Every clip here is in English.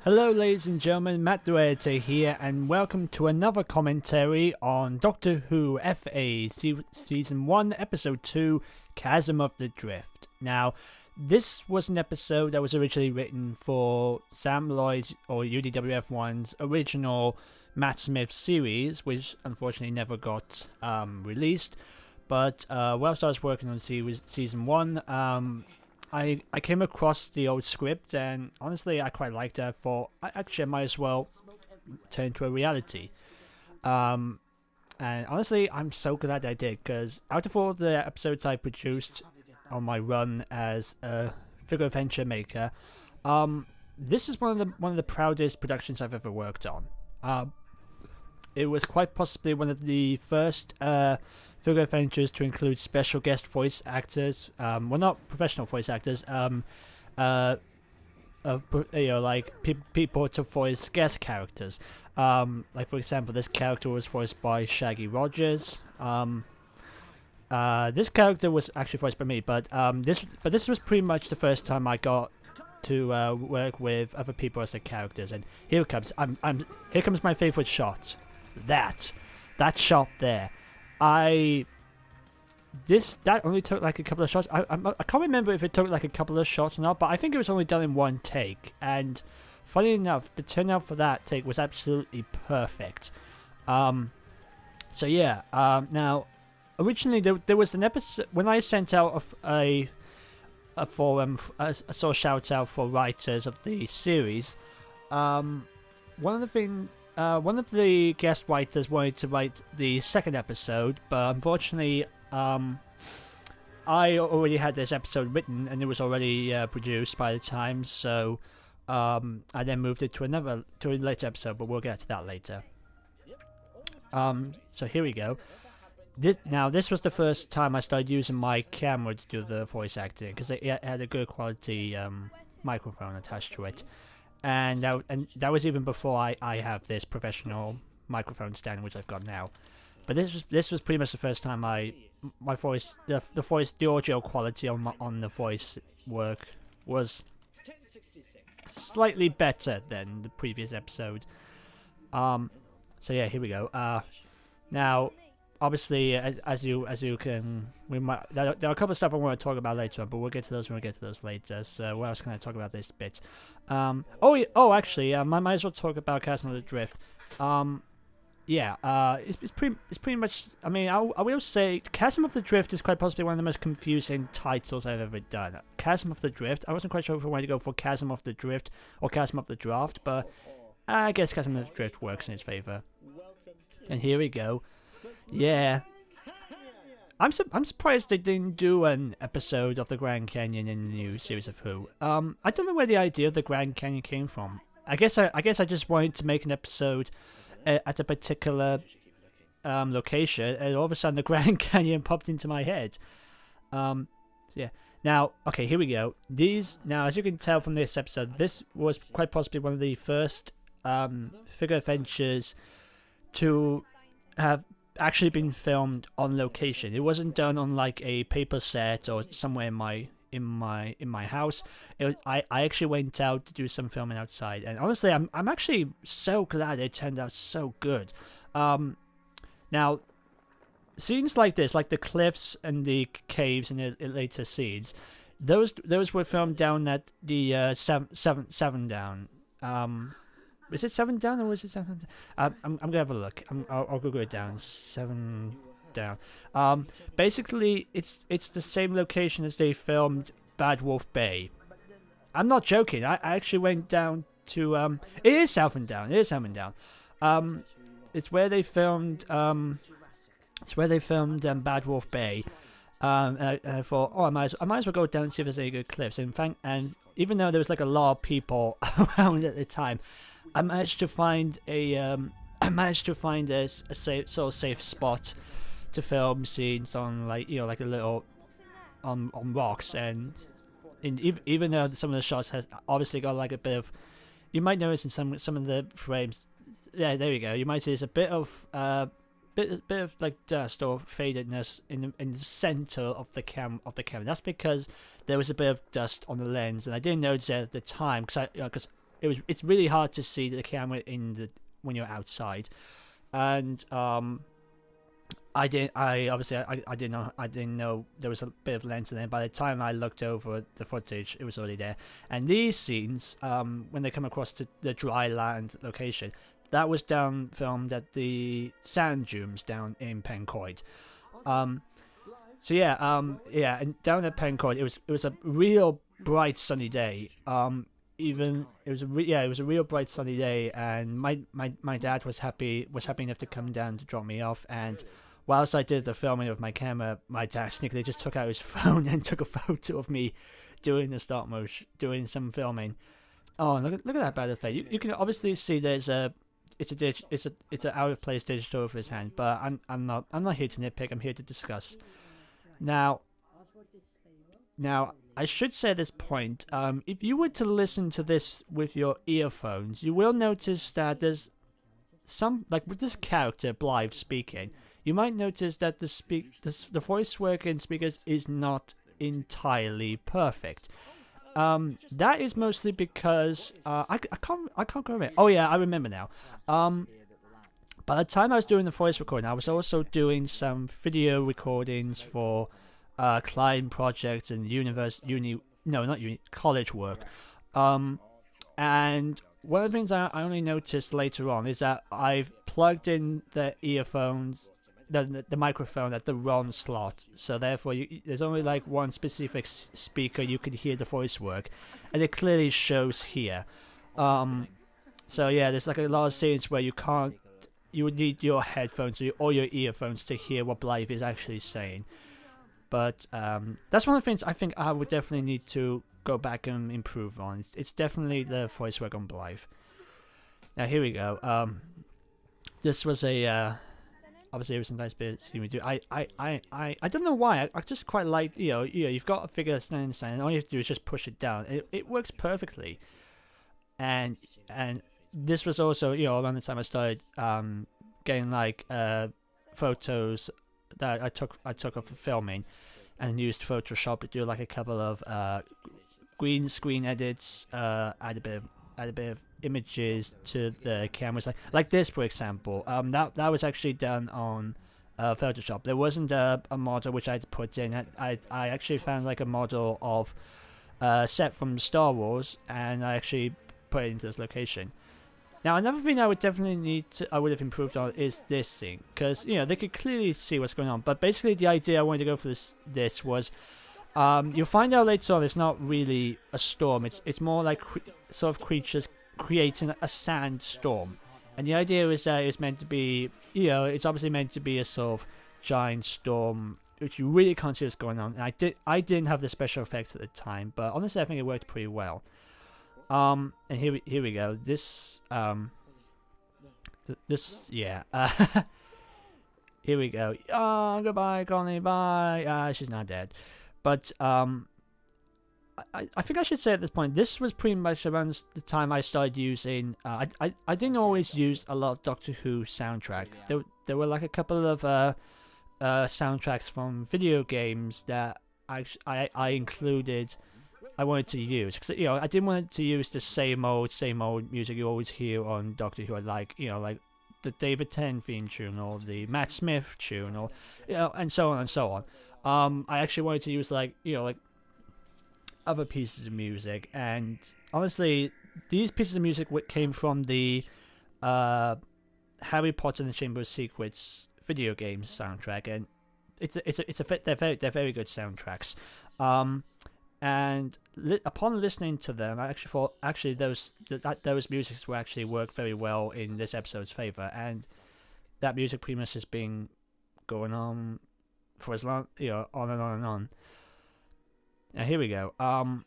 Hello ladies and gentlemen, Matt the Editor here, and welcome to another commentary on Doctor Who FA Season 1, Episode 2, Chasm of the Drift. Now, this was an episode that was originally written for Sam Lloyd, or UDWF1's original Matt Smith series, which unfortunately never got released. But whilst I was working on Season 1, I came across the old script, and honestly I quite liked it. I thought I might as well turn to a reality. And honestly I'm so glad I did, because out of all the episodes I produced on my run as a figure adventure maker, this is one of the proudest productions I've ever worked on. It was quite possibly one of the first figure adventures to include special guest voice actors. Well, not professional voice actors. Like people to voice guest characters. Like for example, this character was voiced by Shaggy Rogers. This character was actually voiced by me, but this was pretty much the first time I got to work with other people as their characters. And here it comes. Here comes my favorite shot. That shot there. That only took like a couple of shots. I can't remember if it took like a couple of shots or not, but I think it was only done in one take. And funny enough, the turnout for that take was absolutely perfect. So yeah. Now, originally there was an episode when I sent out a forum, a sort of shout out for writers of the series. One of the guest writers wanted to write the second episode, but unfortunately, I already had this episode written and it was already produced by the time, so I then moved it to a later episode, but we'll get to that later. So here we go. This was the first time I started using my camera to do the voice acting, because it had a good quality microphone attached to it. And that was even before I have this professional microphone stand, which I've got now. But this was pretty much the first time the audio quality on the voice work was slightly better than the previous episode. So yeah, here we go. Now, obviously, as you can, there are a couple of stuff I want to talk about later on, but we'll get to those when we get to those later. So what else can I talk about this bit? Actually, I might as well talk about Chasm of the Drift. It's pretty much. I mean, I will say Chasm of the Drift is quite possibly one of the most confusing titles I've ever done. Chasm of the Drift. I wasn't quite sure if I wanted to go for Chasm of the Drift or Chasm of the Draft, but I guess Chasm of the Drift works in its favor. And here we go. Yeah, I'm surprised they didn't do an episode of the Grand Canyon in the new series of Who. I don't know where the idea of the Grand Canyon came from. I guess I just wanted to make an episode at a particular location, and all of a sudden the Grand Canyon popped into my head. Yeah. Now, okay, here we go. Now, as you can tell from this episode, this was quite possibly one of the first figure adventures to have actually been filmed on location. It wasn't done on like a paper set or somewhere in my house. I actually went out to do some filming outside, and honestly I'm actually so glad it turned out so good. Now, scenes like this, like the cliffs and the caves in the later scenes, those were filmed down at the seven down. Is it 7 down or is it 7 down? I'm gonna have a look. I'll Google it down. 7 down. Basically, it's the same location as they filmed Bad Wolf Bay. I'm not joking. I actually went down to It is 7 down. It is 7 down. It's where they filmed Bad Wolf Bay. And I thought, I might as well go down and see if there's any good cliffs. And even though there was like a lot of people around at the time, I managed to find a safe spot to film scenes on, like a little on rocks, and even though some of the shots has obviously got like a bit of, you might notice in some of the frames, yeah, there you go, you might see there's a bit of like dust or fadedness in the center of the camera. That's because there was a bit of dust on the lens, and I didn't notice it at the time because it's really hard to see the camera when you're outside, and I didn't know there was a bit of lens in it. By the time I looked over the footage, it was already there. And these scenes, when they come across to the dry land location, that was filmed at the sand dunes down in Pencoed. So yeah, and down at Pencoed, it was a real bright sunny day. It was a real bright sunny day, and my dad was happy enough to come down to drop me off. And whilst I did the filming of my camera, my dad sneakily just took out his phone and took a photo of me doing the stop motion, doing some filming. Oh, look at that bad effect. You can obviously see it's an out of place digital of his hand, but I'm not here to nitpick. I'm here to discuss. Now, I should say at this point, if you were to listen to this with your earphones, you will notice that there's some, like with this character Blythe speaking, you might notice that the voice work in speakers is not entirely perfect. That is mostly because I can't remember. Oh yeah, I remember now. By the time I was doing the voice recording, I was also doing some video recordings for client projects and college work. And one of the things I only noticed later on is that I've plugged in the earphones, the microphone at the wrong slot, so therefore there's only like one specific speaker you can hear the voice work, and it clearly shows here. So yeah, there's like a lot of scenes where you would need your headphones or your earphones to hear what Blythe is actually saying. But that's one of the things I think I would definitely need to go back and improve on. It's definitely the voice work on Blythe. Now here we go. This was obviously it was a nice bit of scene we do. I don't know why. I just quite like you've got a figure standing inside, and all you have to do is just push it down. It works perfectly. And this was also around the time I started getting like photos that I took of filming, and used Photoshop to do like a couple of green screen edits, add a bit of images to the cameras, like this for example. That was actually done on Photoshop. There wasn't a model which I had to put in. I actually found like a model of set from Star Wars, and I actually put it into this location. Now another thing I would definitely I would have improved on is this scene, because they could clearly see what's going on. But basically the idea I wanted to go for this was, you'll find out later on it's not really a storm. It's more like sort of creatures creating a sandstorm, and the idea is that it's meant to be, it's obviously meant to be a sort of giant storm which you really can't see what's going on. And I didn't have the special effects at the time, but honestly I think it worked pretty well. And here we go. This yeah. Here we go. Oh, goodbye, Connie. Bye. She's not dead. But I think I should say at this point, this was pretty much around the time I started using. I didn't always use a lot of Doctor Who soundtrack. There were like a couple of soundtracks from video games that I included. I wanted to use, because I didn't want to use the same old music you always hear on Doctor Who. I like the David Tennant theme tune, or the Matt Smith tune, or and so on and so on. I actually wanted to use like other pieces of music, and honestly these pieces of music came from the Harry Potter and the Chamber of Secrets video game soundtrack, and they're very good soundtracks. And upon listening to them, I actually thought those musics will actually work very well in this episode's favor, and that music pretty much has been going on for as long, on and on and on. Now here we go. We're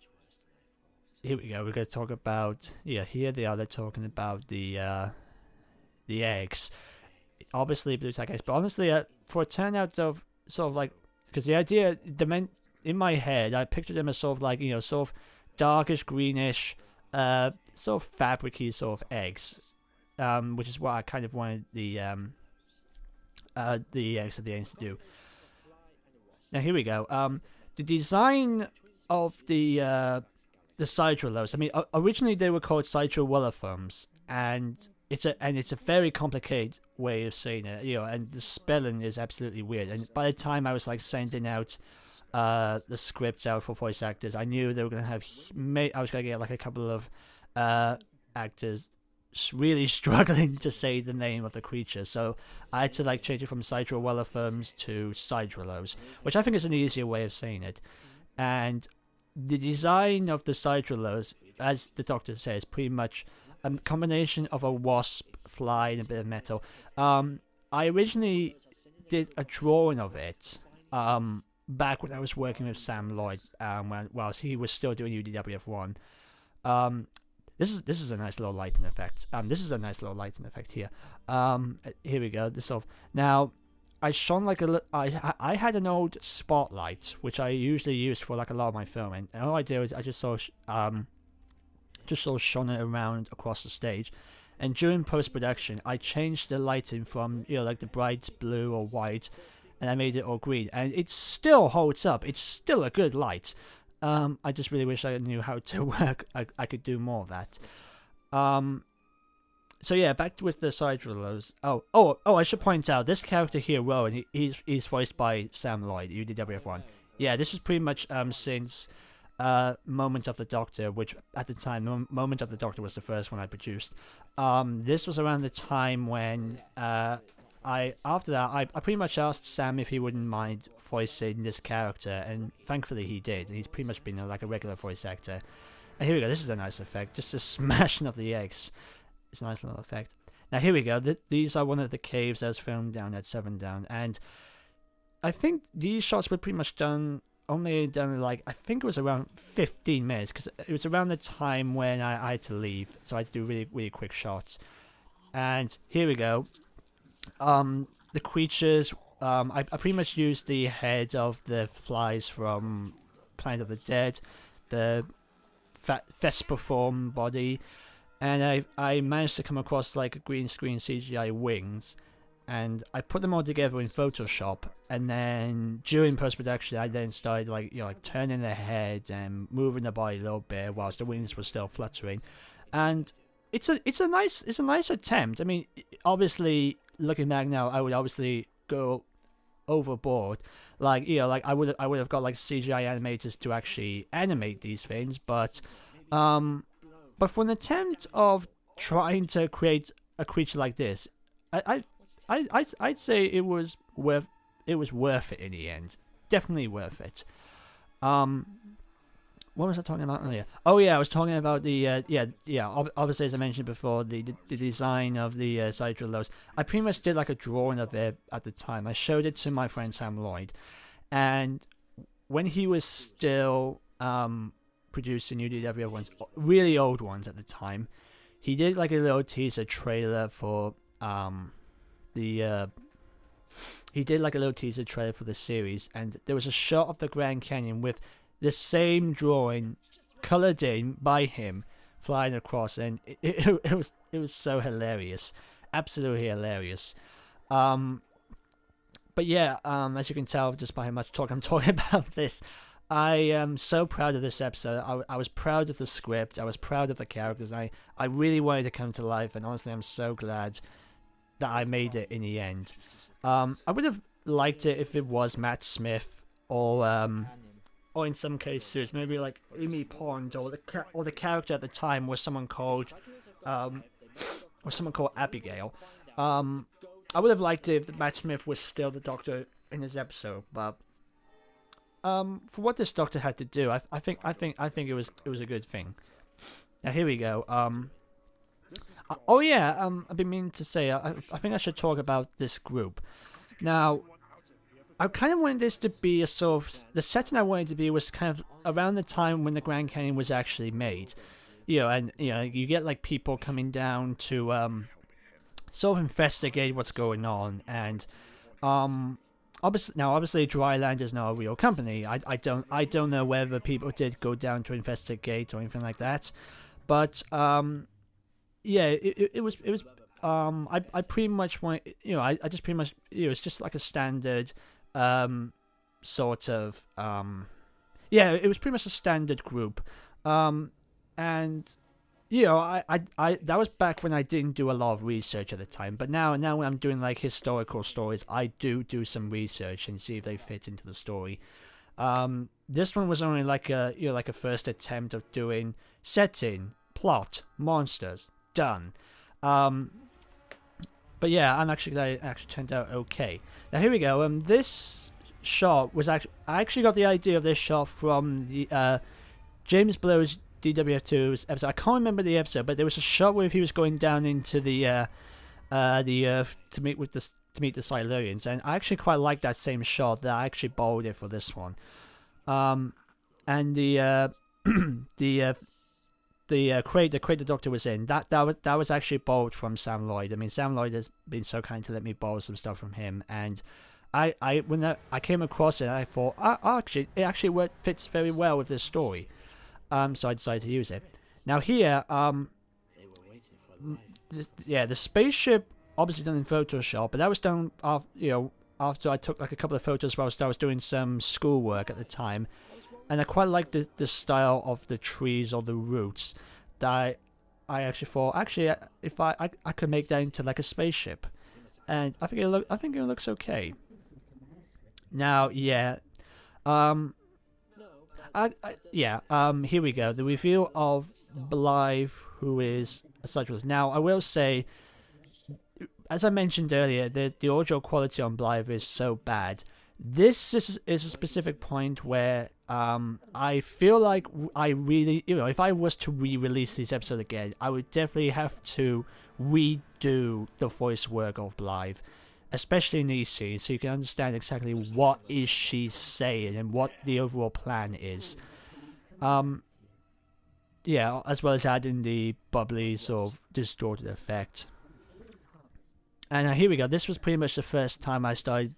going to talk about here they are. They're talking about the eggs, obviously blue tack eggs, but honestly, for a turnout of sort of like, because the idea in my head, I pictured them as sort of like, sort of darkish greenish, sort of fabricy sort of eggs, which is what I kind of wanted the eggs at the end to do. Now here we go. The design of the the Sidrolos. I mean, originally they were called Sidrowilliforms, and it's a very complicated way of saying it, and the spelling is absolutely weird. And by the time I was like sending out the scripts out for voice actors, I knew they were gonna have I was gonna get like a couple of actors really struggling to say the name of the creature, so I had to like change it from Sidrowilliforms to Sidrolos, which I think is an easier way of saying it. And the design of the Sidrolos, as the Doctor says, pretty much a combination of a wasp, fly, and a bit of metal. I originally did a drawing of it back when I was working with Sam Lloyd, whilst he was still doing UDWF1. This is a nice little lighting effect. This is a nice little lighting effect here. Here we go. Now, I shone like I had an old spotlight which I usually used for like a lot of my filming, and all I did was I just sort of shone it around across the stage. And during post-production, I changed the lighting from like the bright blue or white, and I made it all green, and it still holds up. It's still a good light. I just really wish I knew how to work. I could do more of that. So yeah, back with the Sidrolos. Oh, I should point out this character here, Rowan. He's voiced by Sam Lloyd, UDWF1. Yeah, this was pretty much since Moment of the Doctor, which at the time, Moment of the Doctor was the first one I produced. This was around the time when I pretty much asked Sam if he wouldn't mind voicing this character, and thankfully he did. And he's pretty much been like a regular voice actor. And here we go. This is a nice effect, just a smashing of the eggs. It's a nice little effect. Now here we go. These are one of the caves that was filmed down at 7 Down, and I think these shots were pretty much done like, I think it was around 15 minutes, because it was around the time when I had to leave, so I had to do really, really quick shots. And here we go. The creatures, I pretty much used the head of the flies from Planet of the Dead, the Vesperform body, and I managed to come across like a green screen CGI wings, and I put them all together in Photoshop, and then during post-production I then started like turning the head and moving the body a little bit whilst the wings were still fluttering. And it's a nice attempt. I mean, obviously looking back now, I would obviously go overboard. Like I would have got like CGI animators to actually animate these things, but for an attempt of trying to create a creature like this, I'd say it was worth it in the end. Definitely worth it. What was I talking about earlier? Oh yeah, I was talking about the obviously, as I mentioned before, the design of the Sidrolos. I pretty much did like a drawing of it at the time. I showed it to my friend Sam Lloyd, and when he was still producing UDW ones, really old ones at the time, he did like a little teaser trailer for he did like a little teaser trailer for the series, and there was a shot of the Grand Canyon with the same drawing colored in by him flying across, and it was so hilarious, absolutely hilarious. But yeah, as you can tell just by how much talk I'm talking about this, I am so proud of this episode. I was proud of the script, I was proud of the characters. I really wanted to come to life, and honestly I'm so glad that I made it in the end. I would have liked it if it was Matt Smith, or in some cases maybe like Amy Pond, or the character at the time was someone called Abigail. I would have liked it if Matt Smith was still the Doctor in this episode, but for what this Doctor had to do, I think it was a good thing. Now here we go. I've been meaning to say, I think I should talk about this group. Now, I kind of wanted this to be a sort of, the setting I wanted to be was kind of around the time when the Grand Canyon was actually made. And you get like people coming down to sort of investigate what's going on, and obviously Dryland is not a real company. I don't know whether people did go down to investigate or anything like that, but it was I pretty much want, I just pretty much, it's just like a standard sort of it was pretty much a standard group. And that was back when I didn't do a lot of research at the time. But now when I'm doing like historical stories, I do some research and see if they fit into the story. This one was only like a first attempt of doing setting, plot, monsters, done. But yeah, that actually turned out okay. Now here we go. This shot was I actually got the idea of this shot from the James Blow's DWF2's episode. I can't remember the episode, but there was a shot where he was going down into the Earth to meet the Silurians, and I actually quite like that same shot. That I actually borrowed it for this one. And the crate the Doctor was in, that was actually borrowed from Sam Lloyd. I mean, Sam Lloyd has been so kind to let me borrow some stuff from him, and when I came across it, I thought, it actually fits very well with this story. So I decided to use it. Now here, the spaceship obviously done in Photoshop, but that was done after I took like a couple of photos whilst I was doing some schoolwork at the time, and I quite liked the style of the trees or the roots. That I actually thought, if I could make that into like a spaceship, and I think it looks okay. Now, yeah, here we go. The reveal of Blythe, who is a Cyclist. Now, I will say, as I mentioned earlier, the audio quality on Blythe is so bad. This is a specific point where I feel like I really, if I was to re-release this episode again, I would definitely have to redo the voice work of Blythe, especially in these scenes, so you can understand exactly what is she saying and what the overall plan is. Yeah, as well as adding the bubbly sort of distorted effect. And here we go. This was pretty much the first time I started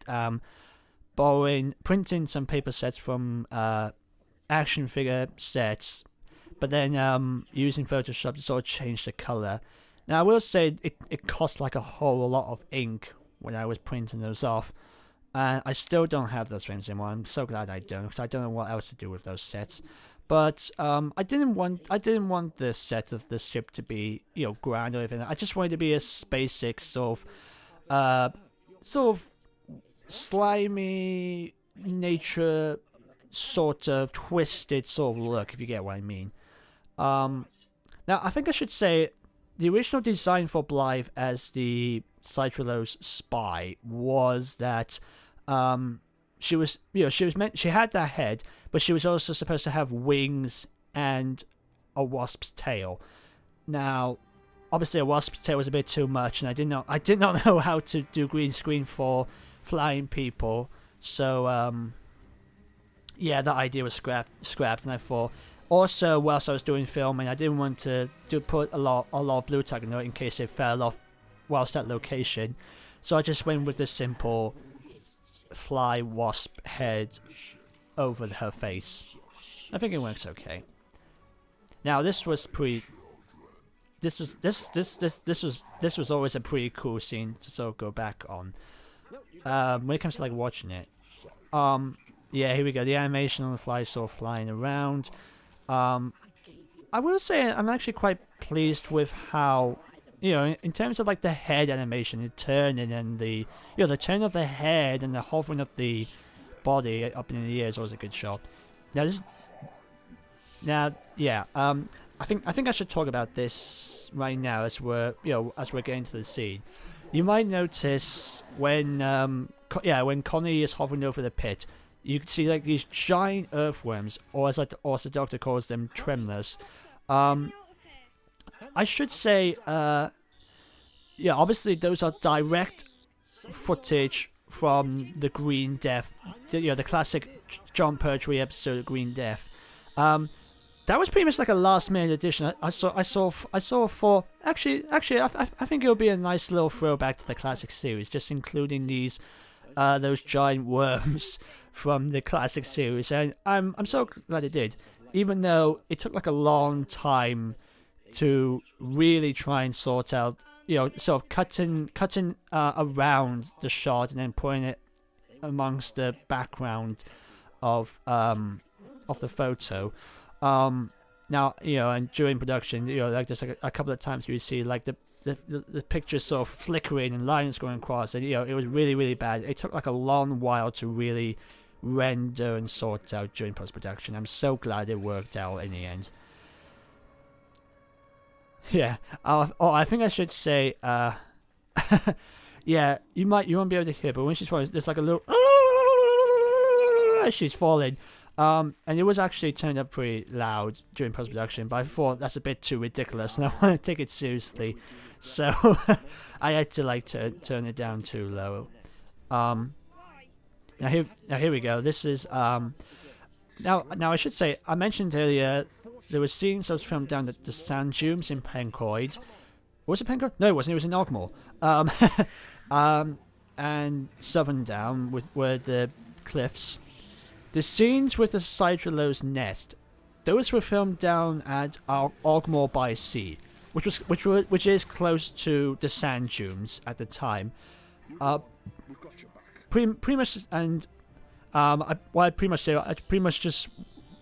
printing some paper sets from action figure sets, but then using Photoshop to sort of change the color. Now I will say it cost like a whole lot of ink when I was printing those off. I still don't have those frames anymore. I'm so glad I don't, because I don't know what else to do with those sets. But I didn't want the set of the ship to be grand or anything. I just wanted it to be a basic sort of slimy nature, sort of twisted sort of look, if you get what I mean. Now I think I should say the original design for Blythe as the Cytralo's spy was that she had that head, but she was also supposed to have wings and a wasp's tail. Now, obviously, a wasp's tail was a bit too much, and I did not know how to do green screen for flying people. So, yeah, that idea was scrapped, and I thought. Also, whilst I was doing filming, I didn't want to put a lot of blue tack in it in case it fell off whilst at location. So I just went with the simple fly wasp head over her face. I think it works okay. Now this was always a pretty cool scene to sort of go back on. When it comes to like watching it. Yeah, here we go. The animation on the fly sort of flying around. I will say I'm actually quite pleased with how, in terms of like the head animation, the turning and the turn of the head and the hovering of the body up in the ear is always a good shot. I think I should talk about this right now as we're getting to the scene. You might notice when Connie is hovering over the pit, you can see like these giant earthworms, or as the Doctor calls them, tremors. I should say, obviously those are direct footage from the Green Death, the classic John Pertwee episode, Green Death. That was pretty much like a last-minute addition. I saw for actually, I think it'll be a nice little throwback to the classic series, just including those giant worms from the classic series, and I'm so glad it did, even though it took like a long time to really try and sort out, sort of cutting around the shot and then putting it amongst the background of the photo. Now, and during production, like there's like a couple of times you see like the pictures sort of flickering and lines going across, and it was really, really bad. It took like a long while to really render and sort out during post-production. I'm so glad it worked out in the end. Yeah. I think I should say, yeah, you won't be able to hear, but when she's falling, there's like a little as she's falling. And it was actually turned up pretty loud during post-production, but I thought that's a bit too ridiculous, and I want to take it seriously, so I had to like turn it down too low. Now here we go. This is now I should say, I mentioned earlier there were scenes that was filmed down at the sand dunes in Pencoid. Was it Pencoid? No, it wasn't. It was in Ogmore. And Southern Down were the cliffs. The scenes with the Sidrelow's nest, those were filmed down at Ogmore by Sea, which is close to the sand dunes at the time. Pretty much, and what I pretty much did, I pretty much just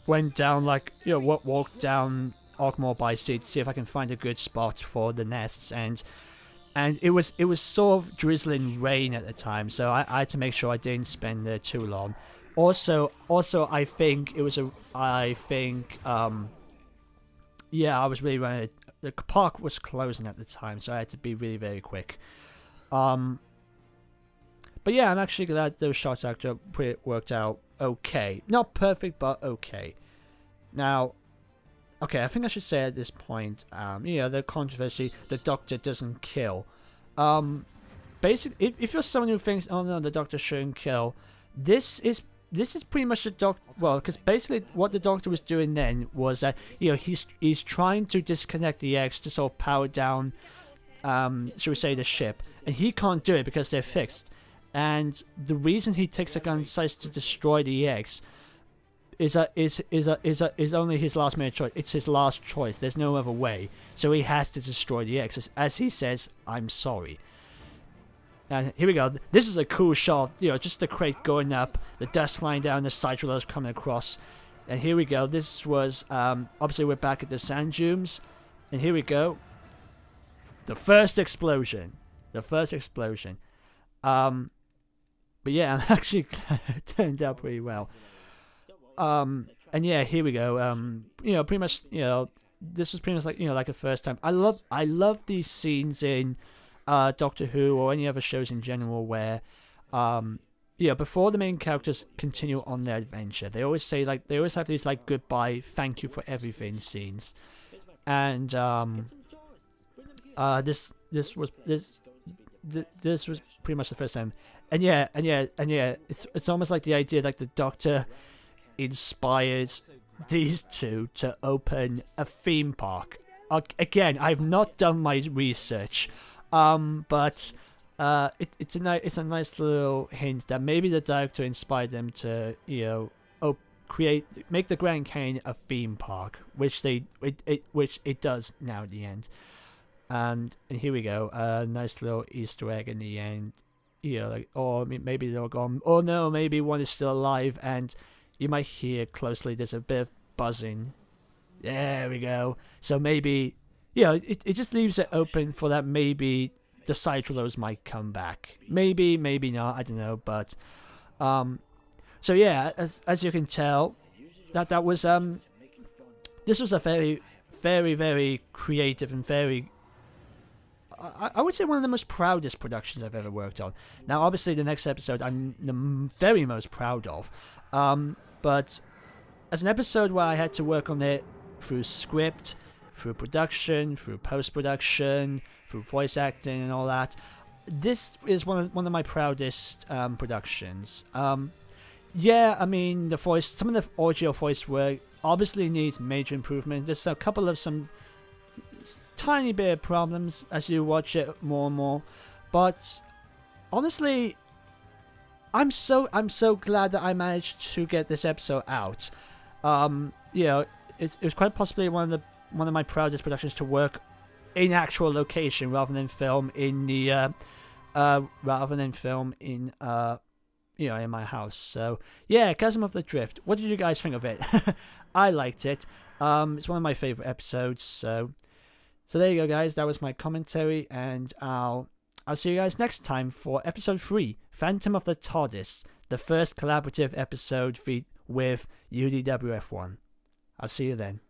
went down, like, walked down Ogmore by Sea to see if I can find a good spot for the nests, and it was sort of drizzling rain at the time, so I had to make sure I didn't spend there too long. Also, I think it was yeah, I was really running. The park was closing at the time, so I had to be really, very quick. But yeah, I'm actually glad those shots actually worked out okay. Not perfect, but okay. Now, okay, I think I should say at this point, the controversy, the Doctor doesn't kill. Basically, if you're someone who thinks, oh no, the Doctor shouldn't kill, this is pretty much the Doctor. Well, because basically what the Doctor was doing then was that he's trying to disconnect the eggs to sort of power down, shall we say, the ship, and he can't do it because they're fixed. And the reason he takes a gun and decides to destroy the eggs is only his last minute choice. It's his last choice. There's no other way. So he has to destroy the eggs. As he says, "I'm sorry." And here we go. This is a cool shot. Just the crate going up, the dust flying down, the Sidrellows coming across. And here we go. This was obviously we're back at the sand dunes, and here we go. The first explosion. But yeah, I'm actually it turned out pretty well. And yeah, here we go. Pretty much, this was pretty much like, like a first time. I love these scenes in Doctor Who or any other shows in general where, before the main characters continue on their adventure, they always say, like, they always have these like goodbye, thank you for everything scenes, and this was pretty much the first time. And yeah, it's almost like the idea like the Doctor inspired these two to open a theme park. Again, I've not done my research, but it's a nice little hint that maybe the director inspired them to make the Grand Canyon a theme park, which it does now at the end. And here we go, a nice little Easter egg in the end. Or maybe they're gone. Or no, maybe one is still alive, and you might hear closely there's a bit of buzzing. There we go. So maybe, it just leaves it open for that maybe the Sidrellows might come back. Maybe not, I don't know. But, so yeah, as you can tell, that was, this was a very, very, very creative and very, I would say one of the most proudest productions I've ever worked on. Now, obviously, the next episode I'm the very most proud of. But as an episode where I had to work on it through script, through production, through post-production, through voice acting and all that, this is one of my proudest productions. Yeah, I mean, some of the audio voice work obviously needs major improvement. There's a couple of some tiny bit of problems as you watch it more and more, but honestly, I'm so glad that I managed to get this episode out. It was quite possibly one of my proudest productions to work in actual location rather than film in the in my house. So yeah, Chasm of the Drift. What did you guys think of it? I liked it. It's one of my favorite episodes. So there you go, guys. That was my commentary, and I'll see you guys next time for episode 3, Phantom of the TARDIS, the first collaborative episode with UDWF1. I'll see you then.